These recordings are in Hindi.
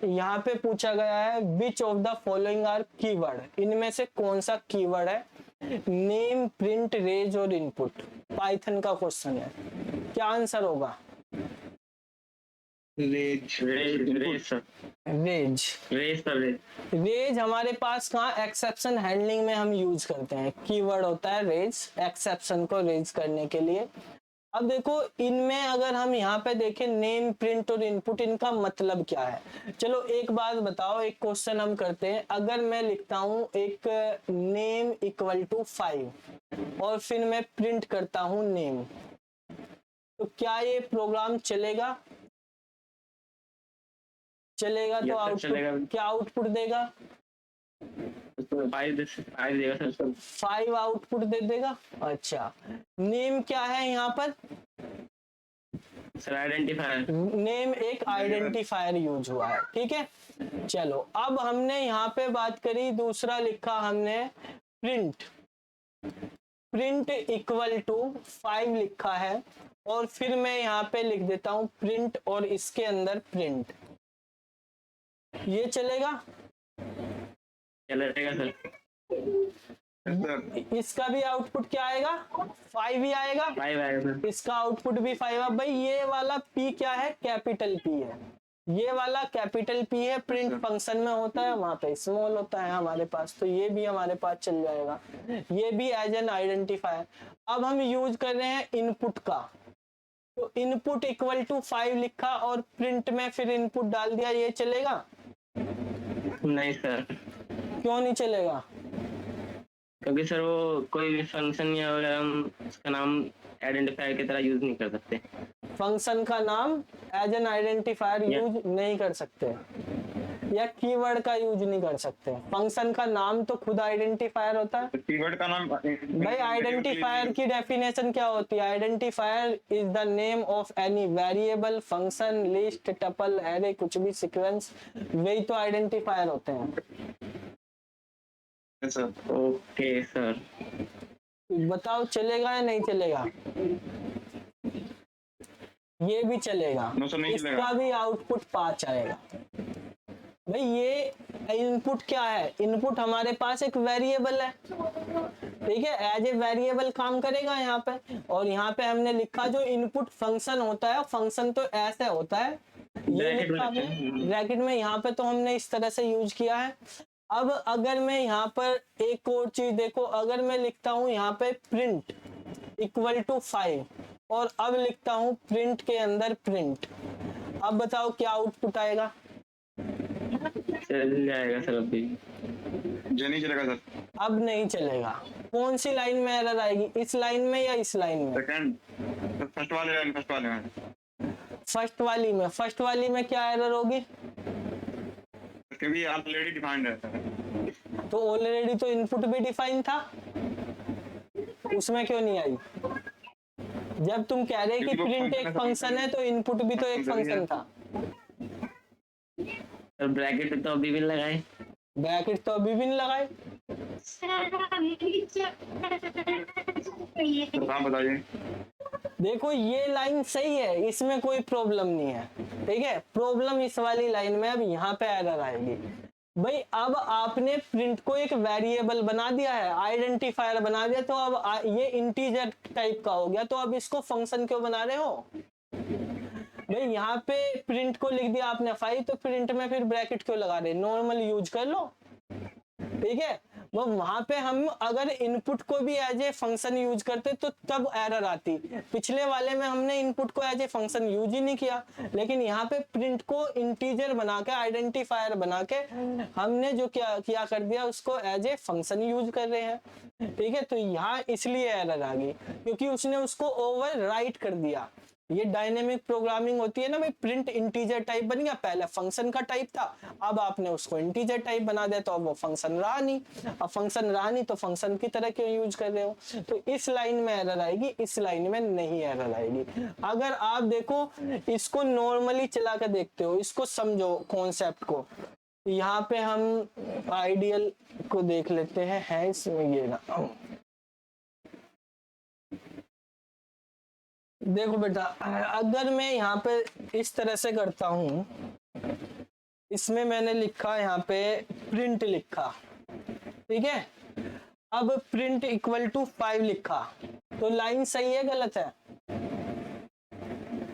यहाँ पे पूछा गया है which of the following are keyword, इनमें से कौन सा कीवर्ड है? नेम, प्रिंट, रेज और इनपुट। पाइथन का क्वेश्चन है, क्या आंसर होगा? रेज रेज रेज हमारे पास कहाँ एक्सेप्शन हैंडलिंग में हम यूज करते हैं, कीवर्ड होता है रेज, एक्सेप्शन को रेज करने के लिए। अब देखो इनमें अगर हम यहाँ पे देखें नेम, प्रिंट और इनपुट, इनका मतलब क्या है? चलो एक बात बताओ, एक क्वेश्चन हम करते हैं। अगर मैं लिखता हूँ एक नेम इक्वल टू 5 और फिर मैं प्रिंट करता हूँ नेम, तो क्या ये प्रोग्राम चलेगा? चलेगा। तो आउटपुट क्या आउटपुट देगा? 5 आउटपुट दे देगा। अच्छा, नेम क्या है यहाँ पर? आइडेंटिफायर। नेम एक आइडेंटिफायर यूज हुआ है, ठीक है। चलो अब हमने यहाँ पे बात करी, दूसरा लिखा हमने प्रिंट, प्रिंट इक्वल टू 5 लिखा है और फिर मैं यहाँ पे लिख देता हूँ प्रिंट और इसके अंदर प्रिंट, ये चलेगा? चलेगा सर। इसका भी आउटपुट क्या आएगा? 5 ही आएगा। 5 आएगा। इसका आउटपुट भी 5। अब भाई ये वाला P क्या है? कैपिटल P है। ये वाला कैपिटल P है, प्रिंट फंक्शन में होता है, वहां पे स्मॉल होता है हमारे पास, तो ये भी हमारे पास चल जाएगा, ये भी एज एन आइडेंटिफायर। अब हम यूज कर रहे हैं इनपुट का, तो इनपुट इक्वल टू 5 लिखा और प्रिंट में फिर इनपुट डाल दिया, ये चलेगा? नहीं सर। क्यों नहीं चलेगा? क्योंकि सर वो कोई भी फंक्शन या हम उसका नाम आइडेंटिफायर की तरह यूज नहीं कर सकते। फंक्शन का नाम एज एन आइडेंटिफायर यूज नहीं कर सकते, या कीवर्ड का यूज नहीं कर सकते। फंक्शन का नाम तो खुद आइडेंटिफायर होता है। कीवर्ड का नाम भाई, आइडेंटिफायर की डेफिनेशन क्या होती है? Identifier is the name of any variable, function, list, tuple, array, कुछ भी सीक्वेंस, वही तो आइडेंटिफायर होते हैं। ओके सर, बताओ चलेगा या नहीं चलेगा? ये भी चलेगा। इसका भी आउटपुट 5 आएगा। भाई ये इनपुट क्या है? इनपुट हमारे पास एक वेरिएबल है, ठीक है, एज ए वेरिएबल काम करेगा यहाँ पे। और यहाँ पे हमने लिखा जो इनपुट फंक्शन होता है, फंक्शन तो ऐसे होता है, ये लिखा है ब्रैकेट में, यहाँ पे तो हमने इस तरह से यूज किया है। अब अगर मैं यहाँ पर एक और चीज देखो, अगर मैं लिखता हूँ यहाँ पे प्रिंट इक्वल टू 5 और अब लिखता हूँ प्रिंट के अंदर प्रिंट, अब बताओ क्या आउटपुट आएगा? चल जाएगा सर, अभी जो नहीं चलेगा सर। अब नहीं चलेगा। कौन सी लाइन में एरर आएगी? इस लाइन में या इस लाइन में? सेकंड, फर्स्ट वाली लाइन, फर्स्ट वाली में। फर्स्ट वाली में, फर्स्ट वाली में क्या एरर होगी? क्योंकि ऑलरेडी डिफाइंड है। तो ऑलरेडी तो इनपुट भी डिफाइन था, उसमें क्यों नहीं आई? जब तुम कह रहे कि प्रिंट एक फंक्शन है, तो इनपुट भी तो एक फंक्शन था। ब्रैकेट तो अभी भी लगाए, ब्रैकेट तो अभी भी नहीं लगाए। तो बताइए। देखो ये लाइन सही है, इसमें कोई प्रॉब्लम नहीं है, ठीक है। प्रॉब्लम इस वाली लाइन में, अब यहाँ पे एरर आएगी। भाई अब आपने प्रिंट को एक वेरिएबल बना दिया है, आइडेंटिफायर बना दिया, तो अब ये इंटीजर टाइप का हो गया, तो अब इसको फंक्शन क्यों बना रहे हो? भाई यहाँ पे प्रिंट को लिख दिया आपने 5, तो प्रिंट में फिर ब्रैकेट क्यों लगा रहे? नॉर्मल यूज कर लो, ठीक है। वो वहां पे हम अगर इनपुट को भी एज ए फंक्शन यूज करते तो तब एरर आती। पिछले वाले में हमने इनपुट को एज ए फंक्शन यूज ही नहीं किया, लेकिन यहाँ पे प्रिंट को इंटीजर बना के, आइडेंटिफायर बना के हमने जो किया कर दिया, उसको एज ए फंक्शन यूज कर रहे हैं, ठीक है। तो यहाँ इसलिए एरर आ गई, क्योंकि उसने उसको ओवर राइट कर दिया। ये डायनेमिक प्रोग्रामिंग होती है ना भाई, प्रिंट इंटीजर टाइप बन गया, पहले फंक्शन का टाइप था, अब आपने उसको इंटीजर टाइप बना दिया, तो अब वो फंक्शन रहा नहीं। अब फंक्शन रहा नहीं तो फंक्शन की तरह क्यों यूज कर रहे हो? तो इस लाइन में एरर आएगी, इस लाइन में नहीं एरर आएगी। अगर आप देखो इसको नॉर्मली चला कर देखते हो, इसको समझो कॉन्सेप्ट को, यहाँ पे हम आइडियल को देख लेते हैं, है इसमें ये ना। देखो बेटा, अगर मैं यहाँ पे इस तरह से करता हूँ, इसमें मैंने लिखा यहाँ पे प्रिंट लिखा, ठीक है। अब प्रिंट इक्वल टू 5 लिखा, तो लाइन सही है गलत है?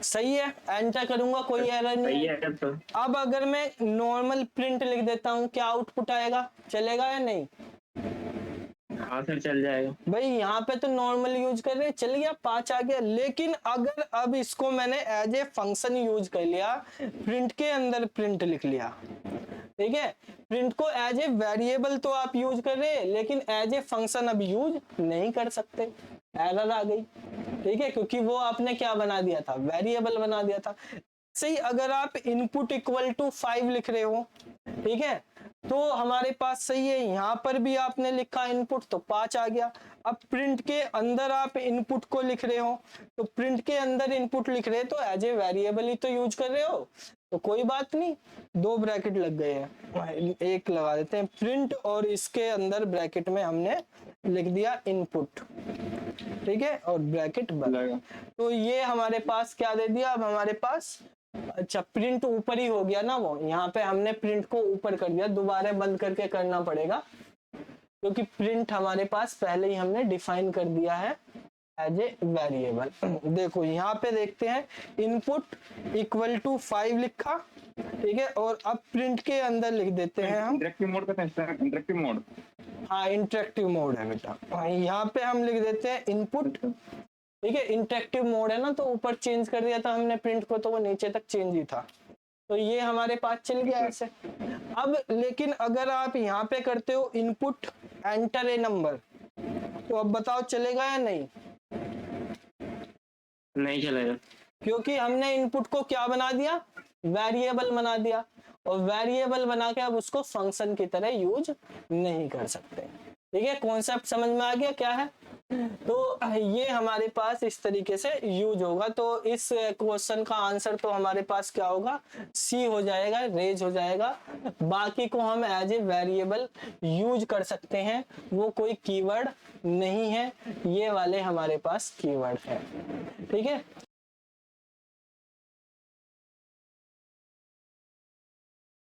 सही है, एंटर करूंगा कोई एरर नहीं है। तो अब अगर मैं नॉर्मल प्रिंट लिख देता हूँ, क्या आउटपुट आएगा, चलेगा या नहीं? हाँ सर चल जाएगा। भाई यहाँ पे तो नॉर्मल यूज कर रहे हैं, चल गया 5 आ गया। लेकिन अगर अब इसको मैंने एज ए फंक्शन यूज कर लिया, प्रिंट के अंदर प्रिंट लिख लिया, ठीक है, प्रिंट को एज ए वेरिएबल तो आप यूज कर रहे हैं, लेकिन एज ए फंक्शन अब यूज नहीं कर सकते, एरर आ गई, ठीक है, क्योंकि वो आपने क्या बना दिया था, वेरिएबल बना दिया था। सही, अगर आप इनपुट इक्वल टू 5 लिख रहे हो, ठीक है, तो हमारे पास सही है, यहाँ पर भी आपने लिखा इनपुट तो 5 आ गया। अब प्रिंट के अंदर आप इनपुट को लिख रहे हो, तो प्रिंट के अंदर इनपुट लिख रहे हो तो एज ए वेरिएबल ही तो यूज कर रहे हो, तो कोई बात नहीं, 2 ब्रैकेट लग गए हैं, एक लगा देते हैं प्रिंट, और इसके अंदर ब्रैकेट में हमने लिख दिया इनपुट, ठीक है, और ब्रैकेट बंद। तो ये हमारे पास क्या दे दिया, अब हमारे पास, अच्छा प्रिंट ऊपर ही हो गया ना, वो यहाँ पे हमने प्रिंट को ऊपर कर दिया, दोबारा बंद करके करना पड़ेगा, क्योंकि प्रिंट हमारे पास पहले ही हमने डिफाइन कर दिया है एज ए वेरिएबल। देखो यहाँ पे देखते हैं, इनपुट इक्वल टू 5 लिखा, ठीक है, और अब प्रिंट के अंदर लिख देते हैं हम इंटरेक्टिव मोड का इंटरेक्टिव मोड, हाँ इंटरेक्टिव मोड है बेटा। यहाँ पे हम लिख देते हैं इनपुट, ठीक है, इंटरेक्टिव मोड है ना, तो ऊपर चेंज कर दिया था हमने प्रिंट को, तो वो नीचे तक चेंज ही था, तो ये हमारे पास चल गया ऐसे। अब लेकिन अगर आप यहाँ पे करते हो इनपुट एंटर ए नंबर, तो अब बताओ चलेगा या नहीं? नहीं चलेगा, क्योंकि हमने इनपुट को क्या बना दिया, वेरिएबल बना दिया, और वेरिएबल बना के अब उसको फंक्शन की तरह यूज नहीं कर सकते, ठीक है, कॉन्सेप्ट समझ में आ गया क्या है? तो ये हमारे पास इस तरीके से यूज होगा। तो इस क्वेश्चन का आंसर तो हमारे पास क्या होगा, सी हो जाएगा, रेज हो जाएगा। बाकी को हम एज ए वेरिएबल यूज कर सकते हैं, वो कोई कीवर्ड नहीं है, ये वाले हमारे पास कीवर्ड है, ठीक है।